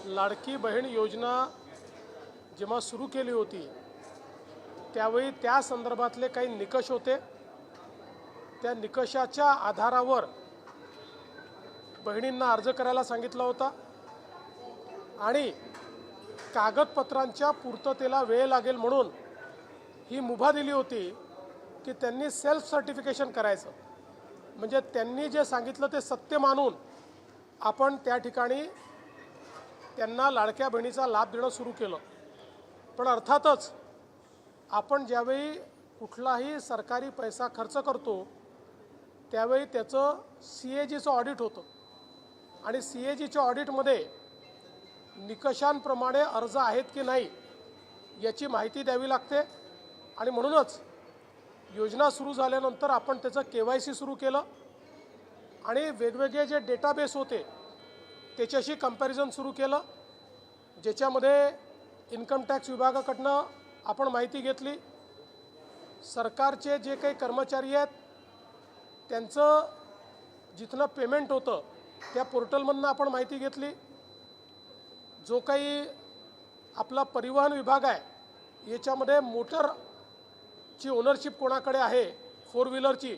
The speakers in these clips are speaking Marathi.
लाडकी बहीण योजना जेव्हा सुरू केली होती त्यावेळी त्या संदर्भातले काही निकष होते। त्या निकषाच्या आधारावर बहिणींना अर्ज करायला सांगितला होता आणि कागदपत्रांच्या पूर्ततेला वेळ लागेल म्हणून ही मुभा दिली होती की त्यांनी सेल्फ सर्टिफिकेशन करायचं, म्हणजे त्यांनी जे सांगितलं ते सत्य मानून आपण त्या ठिकाणी त्यांना लाडक्या बहिणीचा लाभ देणं सुरू केलं। पण अर्थातच आपण ज्यावेळी कुठलाही सरकारी पैसा खर्च करतो त्यावेळी त्याचं CAGचं ऑडिट होतं आणि CAGच्या ऑडिटमध्ये निकषांप्रमाणे अर्ज आहेत की नाही याची माहिती द्यावी लागते आणि म्हणूनच योजना सुरू झाल्यानंतर आपण त्याचं KYC सुरू केलं आणि वेगवेगळे जे डेटाबेस होते त्याच्याशी कंपॅरिझन सुरू केलं, ज्याच्यामध्ये इन्कम टॅक्स विभागाकडनं आपण माहिती घेतली, सरकारचे जे काही कर्मचारी आहेत त्यांचं जिथनं पेमेंट होतं त्या पोर्टलमधनं आपण माहिती घेतली, जो काही आपला परिवहन विभाग आहे याच्यामध्ये मोटरची ओनरशिप कोणाकडे आहे 4 व्हीलरची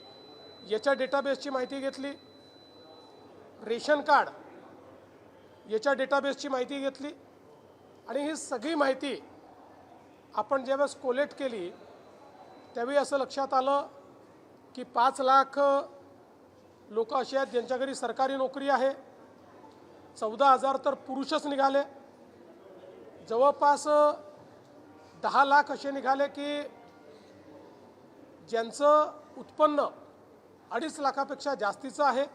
याच्या डेटाबेसची माहिती घेतली, रेशन कार्ड याच्या डेटाबेसची माहिती घेतली आणि ही सगळी माहिती आपण ज्यावेळेस कोलेक्ट केली त्यावेळी असं लक्षात आलं की 5 लाख लोक असे आहेत ज्यांच्या घरी सरकारी नोकरी आहे, 14,000 तर पुरुषच निघाले, जवळपास 10 लाख असे निघाले की ज्यांचं उत्पन्न 2.5 लाखापेक्षा जास्तीचं आहे।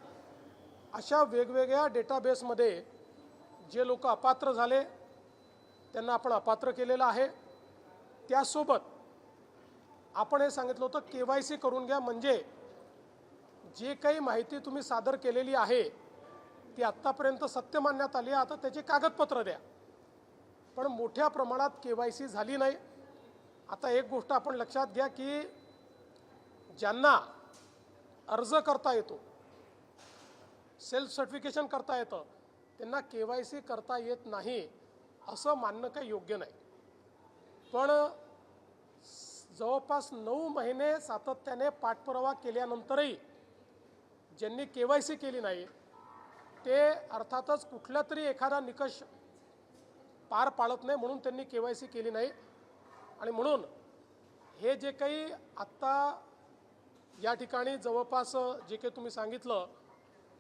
अशा वेगवेगळ्या डेटाबेसमध्ये जे लोक अपात्र झाले त्यांना आपण अपात्र केलेलं आहे। त्यासोबत आपण हे सांगितलं होतं KYC करून घ्या, म्हणजे जे काही माहिती तुम्ही सादर केलेली आहे ती आत्तापर्यंत सत्य मानण्यात आली आहे, आता त्याची कागदपत्र द्या। पण मोठ्या प्रमाणात KYC झाली नाही। आता एक गोष्ट आपण लक्षात घ्या की ज्यांना अर्ज करता येतो, सेल्फ सर्टिफिकेशन करता येतं, त्यांना KYC करता येत नाही असं मानणं काही योग्य नाही। पण जवळपास 9 महिने सातत्याने पाठपुरावा केल्यानंतरही ज्यांनी KYC केली नाही ते अर्थातच कुठला तरी एखादा निकष पार पाडत नाही म्हणून त्यांनी KYC केली नाही। आणि म्हणून हे जे काही आत्ता या ठिकाणी जवळपास जे काही तुम्ही सांगितलं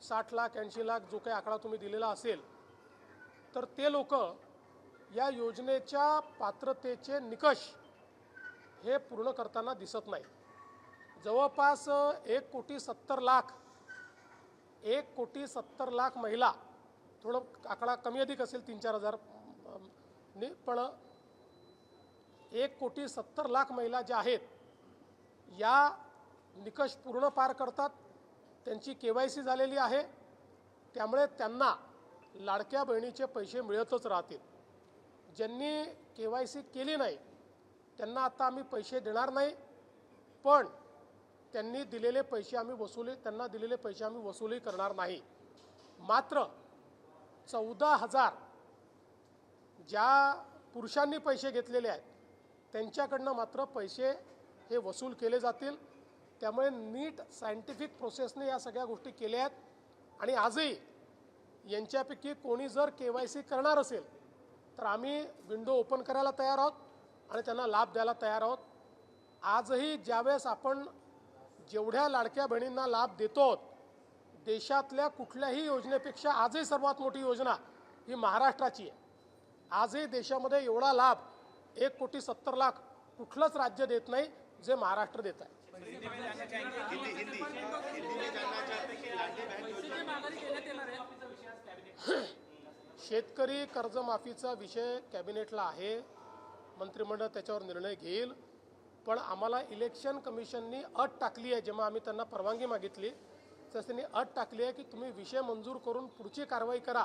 60 लाख 80 लाख जो काही आकडा तुम्ही दिलेला असेल तर ते लोक या योजनेच्या पात्रतेचे निकष हे पूर्ण करताना दिसत नाही। जवळपास 1,70,00,000 महिला, थोडं आकडा कमी अधिक असेल 3-4 हजार ने, पण 1,70,00,000 महिला ज्या आहेत या निकष पूर्ण पार करतात, त्यांची KYC झालेली आहे, त्यामुळे त्यांना लाडक्या बहिणीचे पैसे मिळतच राहतील। ज्यांनी KYC केली नाही त्यांना आता आम्ही पैसे देणार नाही, पण त्यांनी दिलेले पैसे आम्ही वसुली करणार नाही। मात्र 14,000 ज्या पुरुषांनी पैसे घेतलेले आहेत त्यांच्याकडनं मात्र पैसे हे वसूल केले जातील। त्यामुळे नीट सायंटिफिक प्रोसेसने या सगळ्या गोष्टी केल्या आहेत आणि आजही यांच्यापैकी कोणी जर KYC करणार असेल तर आम्ही विंडो ओपन करायला तयार आहोत आणि त्यांना लाभ द्यायला तयार आहोत। आजही ज्यावेळेस आपण जेवढ्या लाडक्या बहिणींना लाभ देतो देशातल्या कुठल्याही योजनेपेक्षा आजही सर्वात मोठी योजना ही महाराष्ट्राची आहे। आजही देशामध्ये एवढा लाभ 1,70,00,000 कुठलंच राज्य देत नाही जे महाराष्ट्र देत आहे। शेतकरी कर्जमाफीचा विषय कॅबिनेटला आहे, मंत्रिमंडळ त्याच्यावर निर्णय घेईल, पण आम्हाला इलेक्शन कमिशननी अट टाकली आहे, जेव्हा आम्ही त्यांना परवानगी मागितली तसं त्यांनी अट टाकली आहे की तुम्ही विषय मंजूर करून पुढची कारवाई करा,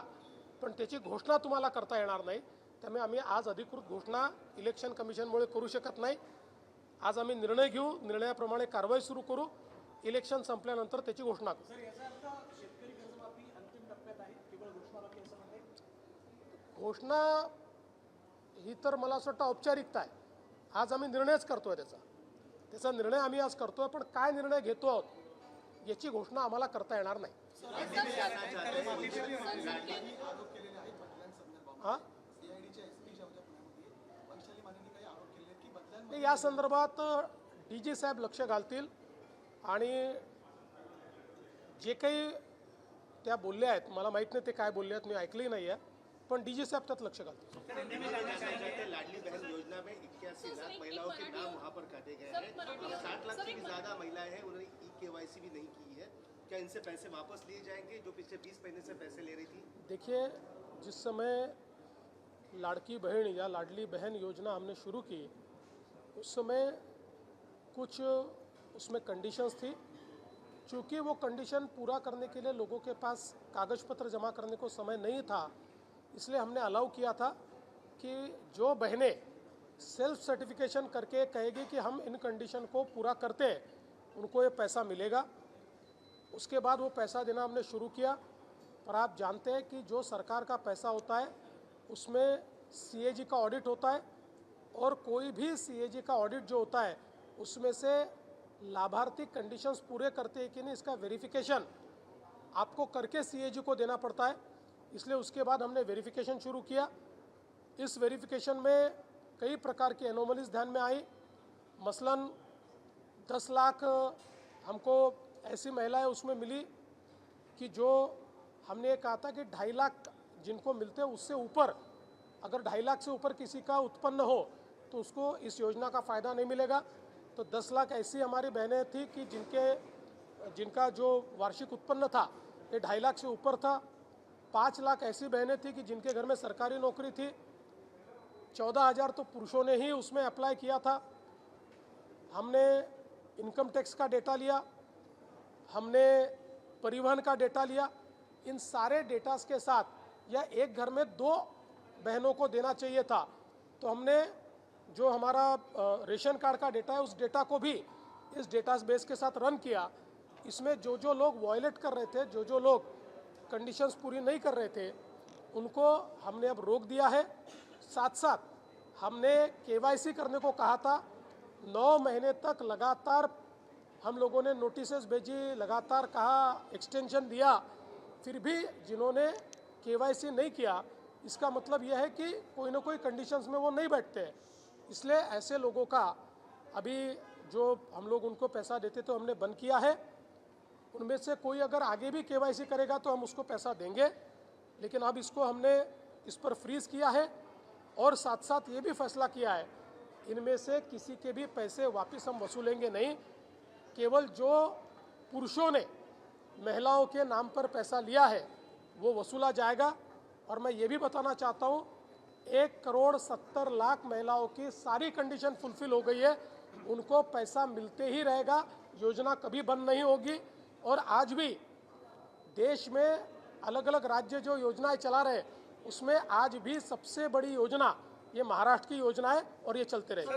पण त्याची घोषणा तुम्हाला करता येणार नाही। त्यामुळे आम्ही आज अधिकृत घोषणा इलेक्शन कमिशनमुळे करू शकत नाही। आज आम्ही निर्णय घेऊ, निर्णयाप्रमाणे कारवाई सुरू करू, इलेक्शन संपल्यानंतर त्याची घोषणा करू। घोषणा ही तर मला असं वाटतं औपचारिकता आहे. आज आम्ही निर्णयच करतोय त्याचा निर्णय आम्ही आज करतोय, पण काय निर्णय घेतो आहोत याची घोषणा आम्हाला करता येणार नाही. हां, या संदर्भात DG साहेब लक्ष घालतील आणि जे काही त्या बोलल्या आहेत, मला माहीत नाही ते काय बोलले आहेत, मी ऐकलंही नाही आहे, पण DG साहेब त्यात लक्ष घालतील. लाडली बहन योजना में 81 लाख महिलाओं के नाम वहाँ पर काटे गए हैं। 60 लाख से भी ज्यादा महिलाएं हैं, उन्होंने EKYC भी नहीं की है। क्या इनसे पैसे वापस लिए जाएंगे जो पिछले 20 महीने से पैसे ले रही थी? देखिए, जिस समय लाड़की बहन या लाडली बहन योजना हमने शुरू की, उस समय कुछ उसमें कंडीशंस थी. चूँकि वो कंडीशन पूरा करने के लिए लोगों के पास कागज पत्र जमा करने को समय नहीं था, इसलिए हमने अलाउ किया था कि जो बहनें सेल्फ सर्टिफिकेशन करके कहेगी कि हम इन कंडीशन को पूरा करते हैं, उनको ये पैसा मिलेगा. उसके बाद वो पैसा देना हमने शुरू किया. पर आप जानते हैं कि जो सरकार का पैसा होता है उसमें CAG का ऑडिट होता है, और कोई भी CAG का ऑडिट जो होता है उसमें से लाभार्थी कंडीशंस पूरे करते हैं कि नहीं, इसका वेरिफिकेशन आपको करके CAG को देना पड़ता है. इसलिए उसके बाद हमने वेरिफिकेशन शुरू किया. इस वेरिफिकेशन में कई प्रकार की एनोमलीज ध्यान में आई. मसलन 10 लाख हमको ऐसी महिलाएं उसमें मिली कि जो हमने ये कहा था कि 2.5 लाख जिनको मिलते हैं उससे ऊपर, अगर 2.5 लाख से ऊपर किसी का उत्पन्न हो तो उसको इस योजना का फ़ायदा नहीं मिलेगा. तो 10 लाख ऐसी हमारी बहनें थी कि जिनका जो वार्षिक उत्पन्न था ये 2.5 लाख से ऊपर था. 5 लाख ऐसी बहनें थी कि जिनके घर में सरकारी नौकरी थी. 14,000 तो पुरुषों ने ही उसमें अप्लाई किया था. हमने इनकम टैक्स का डेटा लिया, हमने परिवहन का डेटा लिया. इन सारे डेटास के साथ या एक घर में 2 बहनों को देना चाहिए था, तो हमने जो हमारा रेशन कार्ड का डेटा है उस डेटा को भी इस डेटा बेस के साथ रन किया. इसमें जो लोग वायलेट कर रहे थे, जो लोग कंडीशंस पूरी नहीं कर रहे थे, उनको हमने अब रोक दिया है. साथ साथ हमने KYC करने को कहा था. 9 महीने तक लगातार हम लोगों ने नोटिसेस भेजी, लगातार कहा, एक्सटेंशन दिया, फिर भी जिन्होंने KYC नहीं किया, इसका मतलब यह है कि कोई ना कोई कंडीशंस में वो नहीं बैठते. इसलिए ऐसे लोगों का अभी जो हम लोग उनको पैसा देते तो हमने बंद किया है. उनमें से कोई अगर आगे भी KYC करेगा तो हम उसको पैसा देंगे, लेकिन अब इसको हमने इस पर फ्रीज़ किया है. और साथ साथ ये भी फैसला किया है, इनमें से किसी के भी पैसे वापस हम वसूलेंगे नहीं. केवल जो पुरुषों ने महिलाओं के नाम पर पैसा लिया है वो वसूला जाएगा. और मैं ये भी बताना चाहता हूँ, 1,70,00,000 महिलाओं की सारी कंडीशन फुलफिल हो गई है. उनको पैसा मिलते ही रहेगा, योजना कभी बंद नहीं होगी. और आज भी देश में अलग अलग राज्य जो योजनाएं चला रहे उसमें आज भी सबसे बड़ी योजना ये महाराष्ट्र की योजना है और ये चलते रहेगी.